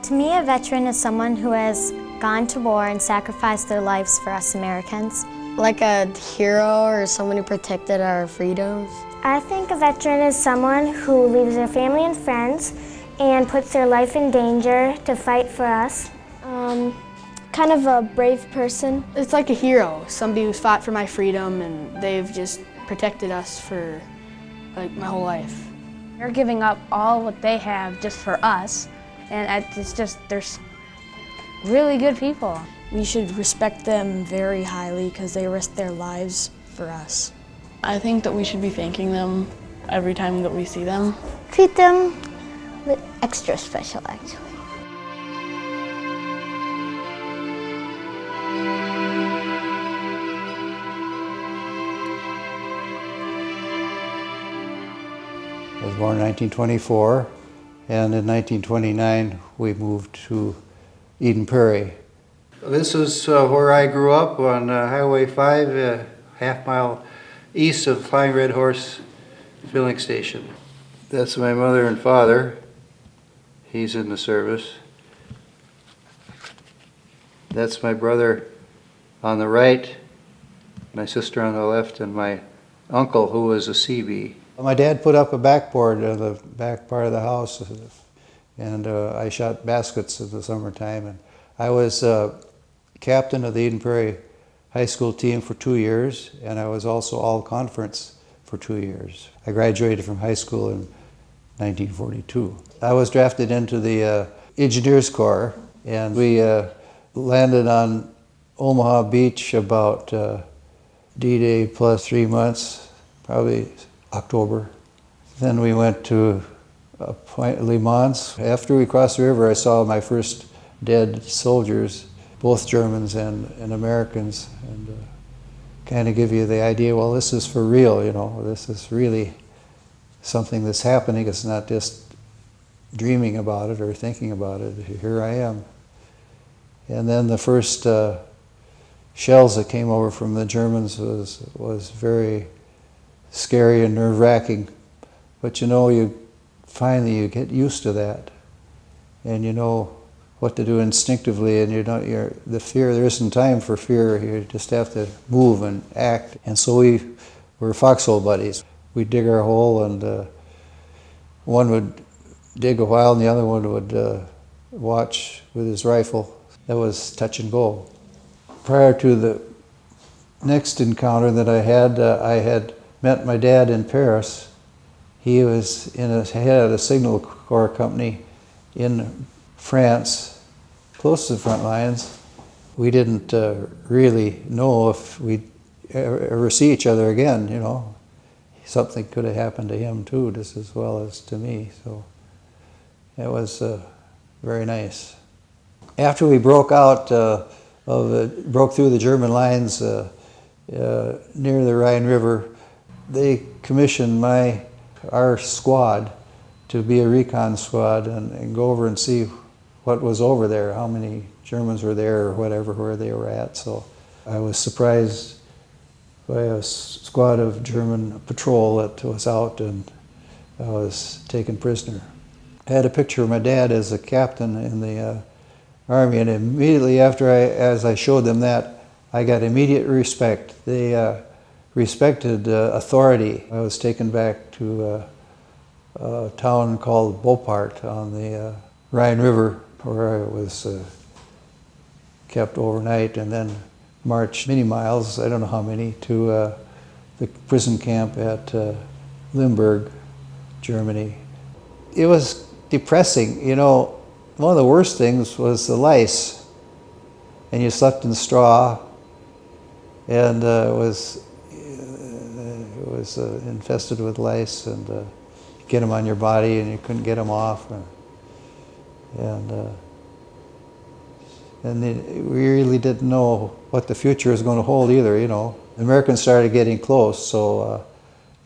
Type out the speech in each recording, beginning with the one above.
To me, a veteran is someone who has gone to war and sacrificed their lives for us Americans. Like a hero or someone who protected our freedoms. I think a veteran is someone who leaves their family and friends and puts their life in danger to fight for us. Kind of a brave person. It's like a hero, somebody who's fought for my freedom, and they've just protected us for like my whole life. They're giving up all what they have just for us, and it's just, they're really good people. We should respect them very highly because they risk their lives for us. I think that we should be thanking them every time that we see them. Treat them with extra special, actually. I was born in 1924, and in 1929 we moved to Eden Prairie. This is where I grew up on Highway 5, half-mile east of Flying Red Horse filling station. That's my mother and father. He's in the service. That's my brother on the right, my sister on the left, and my uncle who was a CB. My dad put up a backboard in the back part of the house, and I shot baskets in the summertime. And I was captain of the Eden Prairie high school team for 2 years, and I was also all-conference for 2 years. I graduated from high school in 1942. I was drafted into the Engineers Corps, and we landed on Omaha Beach about D-Day plus 3 months, probably October. Then we went to Point Le Mans. After we crossed the river, I saw my first dead soldiers, both Germans and Americans, and kind of give you the idea, well, this is for real, you know, this is really something that's happening. It's not just dreaming about it or thinking about it. Here I am. And then the first shells that came over from the Germans was very scary and nerve-wracking, but you know, finally you get used to that, and you know what to do instinctively, and the fear, there isn't time for fear, you just have to move and act. And so we were foxhole buddies. We'd dig our hole, and one would dig a while and the other one would watch with his rifle. That was touch and go. Prior to the next encounter that I had met my dad in Paris. He was head of a signal corps company in France, close to the front lines. We didn't really know if we'd ever see each other again, you know. Something could have happened to him too, just as well as to me. So it was very nice. After we broke out, broke through the German lines near the Rhine River, they commissioned our squad to be a recon squad and go over and see what was over there, how many Germans were there or whatever, where they were at. So I was surprised by a squad of German patrol that was out, and I was taken prisoner. I had a picture of my dad as a captain in the Army, and immediately after as I showed them that, I got immediate respect. They respected authority. I was taken back to a town called Beauport on the Rhine River, where I was kept overnight, and then marched many miles, I don't know how many, to the prison camp at Limburg, Germany. It was depressing, you know. One of the worst things was the lice, and you slept in straw, and it was infested with lice, and you get them on your body and you couldn't get them off, and we really didn't know what the future was going to hold either, you know. The Americans started getting close, so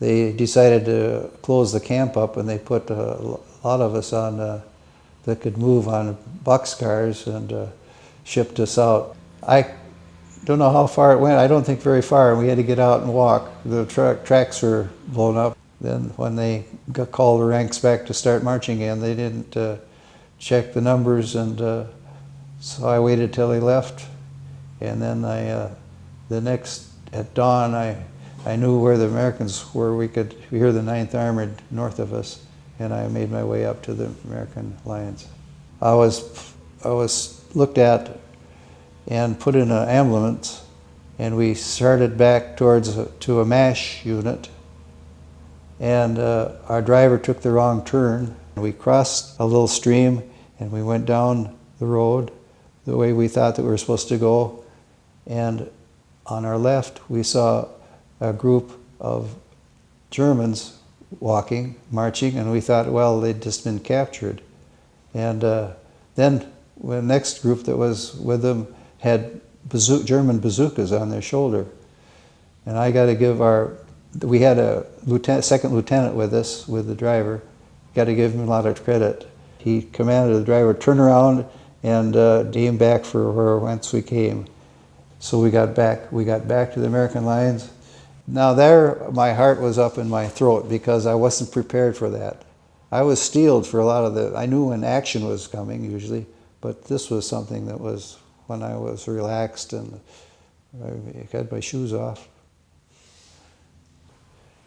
they decided to close the camp up, and they put a lot of us on that could move on boxcars and shipped us out. I don't know how far it went. I don't think very far. We had to get out and walk. The tracks were blown up. Then when they got called the ranks back to start marching again, they didn't checked the numbers, and so I waited till he left, and then at dawn I knew where the Americans were. We could hear the 9th Armored north of us, and I made my way up to the American lines. I was looked at and put in an ambulance, and we started back to a MASH unit, and our driver took the wrong turn. We crossed a little stream, and we went down the road the way we thought that we were supposed to go, and on our left we saw a group of Germans marching, and we thought, well, they'd just been captured. And then the next group that was with them had German bazookas on their shoulder. And I got to give we had a second lieutenant with us, with the driver. Got to give him a lot of credit. He commanded the driver, turn around and aim back for whence we came. So we got back to the American lines. Now there, my heart was up in my throat because I wasn't prepared for that. I was steeled for a lot of I knew when action was coming usually, but this was something that was when I was relaxed and I had my shoes off.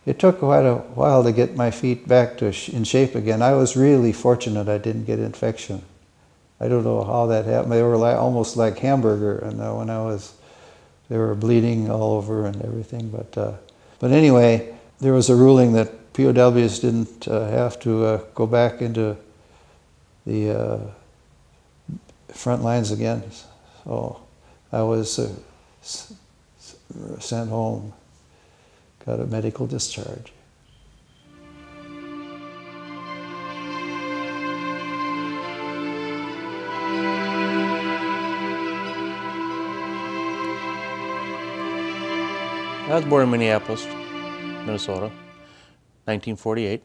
It took quite a while to get my feet back in shape again. I was really fortunate I didn't get infection. I don't know how that happened. They were almost like hamburger, and they were bleeding all over and everything. But anyway, there was a ruling that POWs didn't have to go back into the front lines again. So I was sent home, got a medical discharge. I was born in Minneapolis, Minnesota, 1948,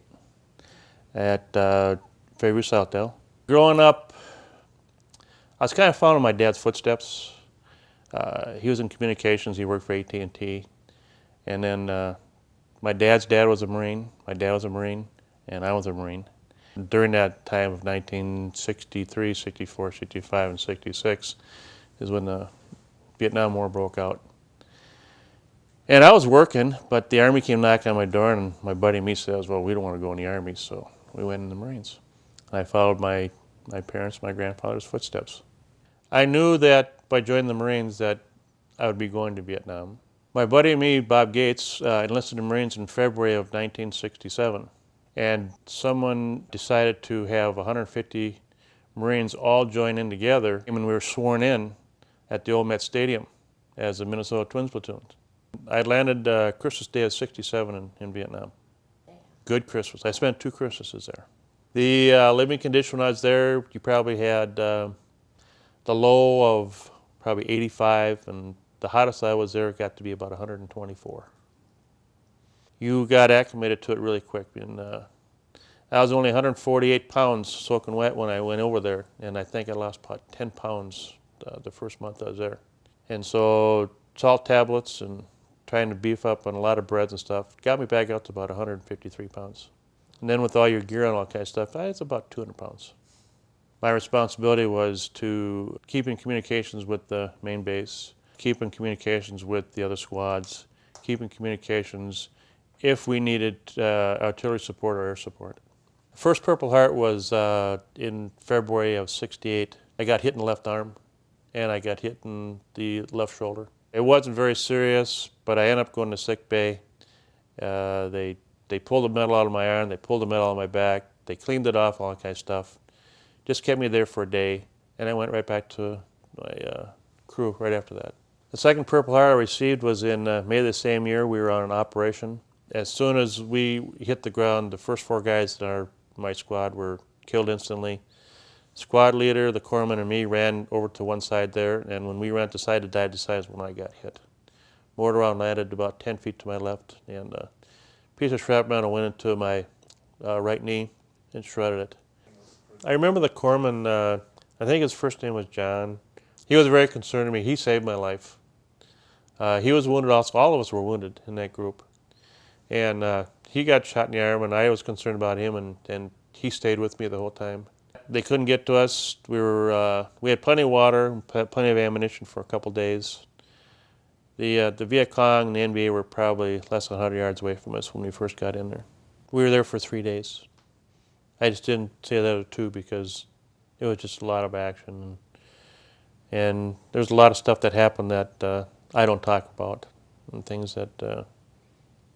at Prairie, Southdale. Growing up, I was kind of following my dad's footsteps. He was in communications. He worked for AT&T. And then my dad's dad was a Marine, my dad was a Marine, and I was a Marine. During that time of 1963, 64, 65, and 66 is when the Vietnam War broke out. And I was working, but the Army came knocking on my door, and my buddy and me says, well, we don't want to go in the Army, so we went in the Marines. And I followed my parents, my grandfather's footsteps. I knew that by joining the Marines that I would be going to Vietnam. My buddy and me, Bob Gates, enlisted in the Marines in February of 1967. And someone decided to have 150 Marines all join in together, and we were sworn in at the old Met Stadium as the Minnesota Twins Platoon. I landed Christmas Day of '67 in Vietnam. Good Christmas. I spent 2 Christmases there. The living condition when I was there, you probably had the low of probably 85, and the hottest I was there got to be about 124. You got acclimated to it really quick. And I was only 148 pounds soaking wet when I went over there, and I think I lost about 10 pounds the first month I was there. And so salt tablets and trying to beef up on a lot of breads and stuff got me back out to about 153 pounds. And then with all your gear and all kind of stuff, it's about 200 pounds. My responsibility was to keep in communications with the main base, keep in communications with the other squads, keep in communications if we needed artillery support or air support. First Purple Heart was in February of '68. I got hit in the left arm, and I got hit in the left shoulder. It wasn't very serious, but I ended up going to sick bay. They pulled the metal out of my arm, they pulled the metal out of my back, they cleaned it off, all that kind of stuff. Just kept me there for a day, and I went right back to my crew right after that. The second Purple Heart I received was in May of the same year. We were on an operation. As soon as we hit the ground, the first 4 guys in my squad were killed instantly. Squad leader, the corpsman, and me ran over to one side there, and when we ran to side to dive, is when I got hit. Mortar round landed about 10 feet to my left, and a piece of shrapnel went into my right knee and shredded it. I remember the corpsman, I think his first name was John. He was very concerned with me. He saved my life. He was wounded also. All of us were wounded in that group. And he got shot in the arm, and I was concerned about him, and he stayed with me the whole time. They couldn't get to us. We had plenty of water, plenty of ammunition for a couple days. The Viet Cong and the NBA were probably less than 100 yards away from us when we first got in there. We were there for 3 days. I just didn't say that at 2 because it was just a lot of action. And there's a lot of stuff that happened that I don't talk about, and things that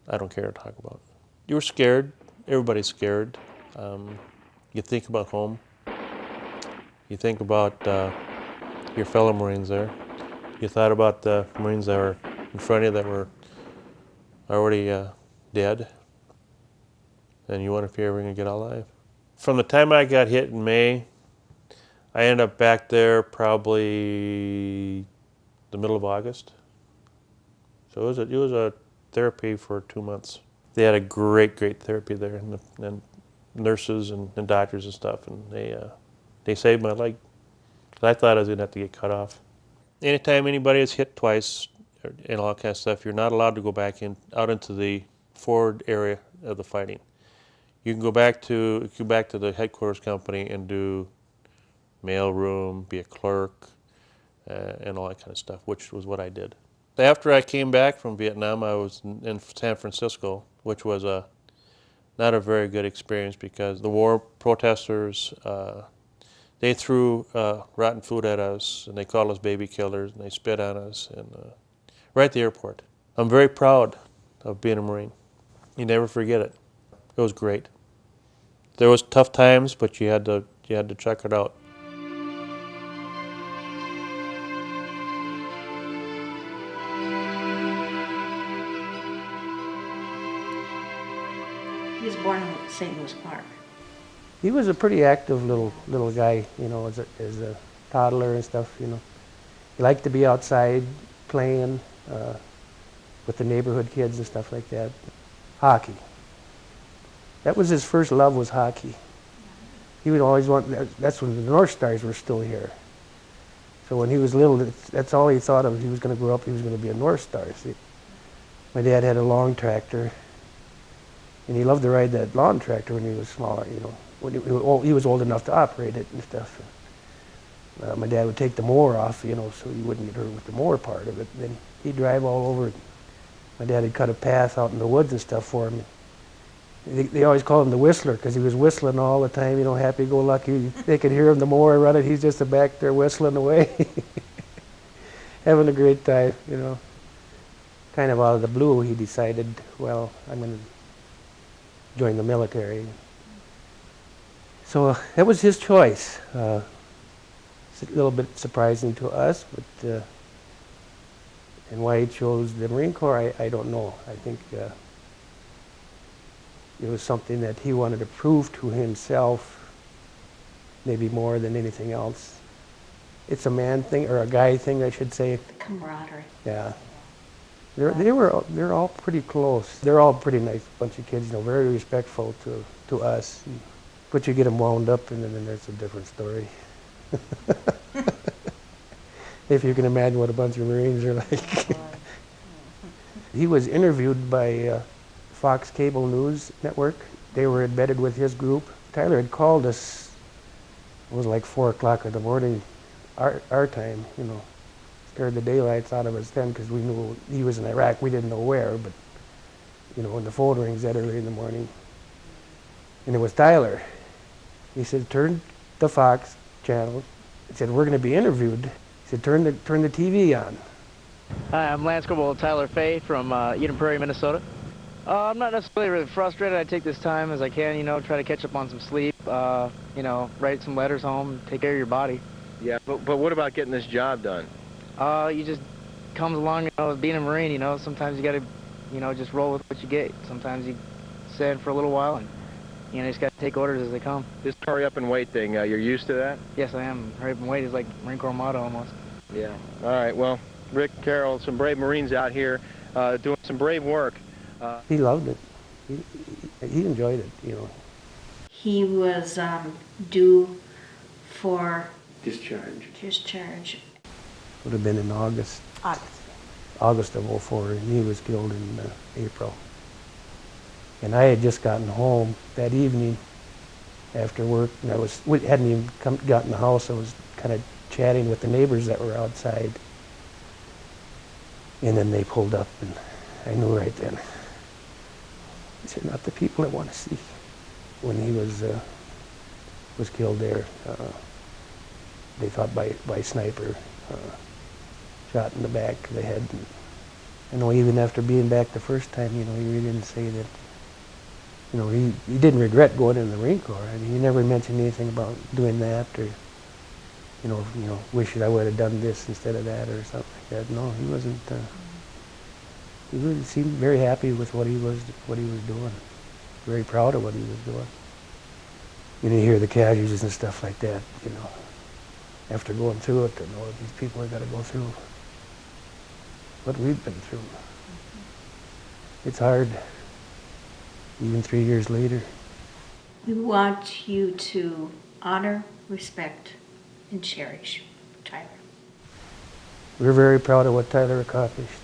I don't care to talk about. You were scared. Everybody's scared. You think about home. You think about your fellow Marines there. You thought about the Marines that were in front of you that were already dead, and you wonder if you're ever going to get out alive. From the time I got hit in May, I ended up back there probably the middle of August. So it was a therapy for 2 months. They had a great therapy there, and nurses and doctors and stuff, and they saved my leg. I thought I was going to have to get cut off. Anytime anybody is hit twice and all that kind of stuff, you're not allowed to go back out into the forward area of the fighting. You can go back to the headquarters company and do mailroom, be a clerk, and all that kind of stuff, which was what I did. After I came back from Vietnam, I was in San Francisco, which was not a very good experience because the war protesters, they threw rotten food at us, and they called us baby killers, and they spit on us, and right at the airport. I'm very proud of being a Marine. You never forget it. It was great. There was tough times, but you had to check it out. He was born in St. Louis Park. He was a pretty active little guy, you know, as a toddler and stuff, you know. He liked to be outside playing with the neighborhood kids and stuff like that. Hockey. That was his first love, was hockey. He would always want, that's when the North Stars were still here. So when he was little, that's all he thought of. He was going to grow up, he was going to be a North Star. See? My dad had a lawn tractor, and he loved to ride that lawn tractor when he was smaller, you know. When he was old enough to operate it and stuff. My dad would take the mower off, you know, so he wouldn't get hurt with the mower part of it. Then he'd drive all over it. My dad had cut a path out in the woods and stuff for him. They always called him the Whistler because he was whistling all the time, you know, happy-go-lucky. They could hear him the mower running. He's just back there whistling away, having a great time, you know. Kind of out of the blue, he decided, well, I'm going to join the military. So that was his choice. It's a little bit surprising to us, but and why he chose the Marine Corps, I don't know. I think it was something that he wanted to prove to himself, maybe more than anything else. It's a man thing, or a guy thing, I should say. The camaraderie. Yeah. They're all pretty close. They're all pretty nice bunch of kids, you know, very respectful to us. But you get them wound up, and then there's a different story. If you can imagine what a bunch of Marines are like. He was interviewed by Fox Cable News Network. They were embedded with his group. Tyler had called us, it was like 4 o'clock in the morning, our time, you know. Scared the daylights out of us then because we knew he was in Iraq. We didn't know where, but, you know, when the phone rings that early in the morning. And it was Tyler. He said, turn the Fox channel. He said, we're going to be interviewed. He said, turn the TV on. Hi, I'm Lance Corporal Tyler Fay from Eden Prairie, Minnesota. I'm not necessarily really frustrated. I take this time as I can, you know, try to catch up on some sleep, you know, write some letters home, take care of your body. Yeah, but what about getting this job done? You just comes along, you know, with being a Marine, you know, sometimes you got to, you know, just roll with what you get. Sometimes you sit in for a little while and, you know, you just got to take orders as they come. This hurry up and wait thing, you're used to that? Yes, I am. Hurry up and wait is like Marine Corps motto almost. Yeah. All right, well, Rick, Carol, some brave Marines out here doing some brave work. He loved it. He enjoyed it, you know. He was due for discharge. Would have been in August. August of '04, and he was killed in April. And I had just gotten home that evening, after work, and we hadn't even got in the house. I was kind of chatting with the neighbors that were outside, and then they pulled up, and I knew right then. These are not the people I want to see. When he was killed there, they thought by sniper, shot in the back of the head. And I know even after being back the first time, he really didn't say that. He didn't regret going in the Marine Corps. I mean, he never mentioned anything about doing that, or wish I would have done this instead of that, or something like that. No, he wasn't. He really seemed very happy with what he was doing. Very proud of what he was doing. You hear the casualties and stuff like that. After going through it, to know that these people have got to go through what we've been through. It's hard, even 3 years later. We want you to honor, respect, and cherish Tyler. We're very proud of what Tyler accomplished.